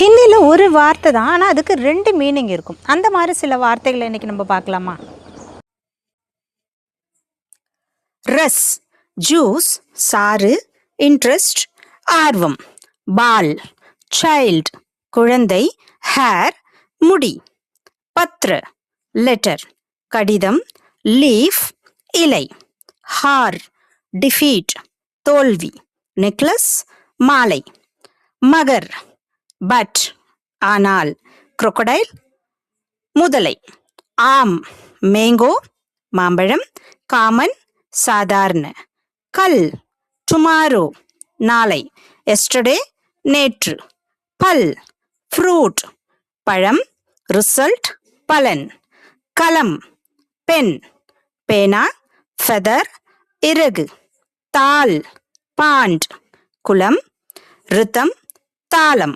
ஹிந்தியில் ஒரு வார்த்தை தான், ஆனால் அதுக்கு 2 மீனிங் இருக்கும். அந்த மாதிரி சில வார்த்தைகளை இன்றைக்கி நம்ம பார்க்கலாமா? ரஸ் ஜூஸ், சாறு, இன்ட்ரெஸ்ட் ஆர்வம், பால் சைல்டு குழந்தை, ஹேர் முடி, பத்ர லெட்டர் கடிதம், லீஃப் இலை, ஹார் டிஃபீட் தோல்வி, நெக்லஸ் மாலை, மகர் பட் ஆனால், crocodile முதலை, ஆம் மேங்கோ மாம்பழம், காமன் சாதாரண, கல் டுமாரோ நாளை, எஸ்டர்டே நேற்று, பல் ஃப்ரூட் பழம், ரிசல்ட் பலன், கலம் பென் பேனா, ஃபெதர் இறகு, தால் பாண்ட் குளம், ரிதம் தாளம்.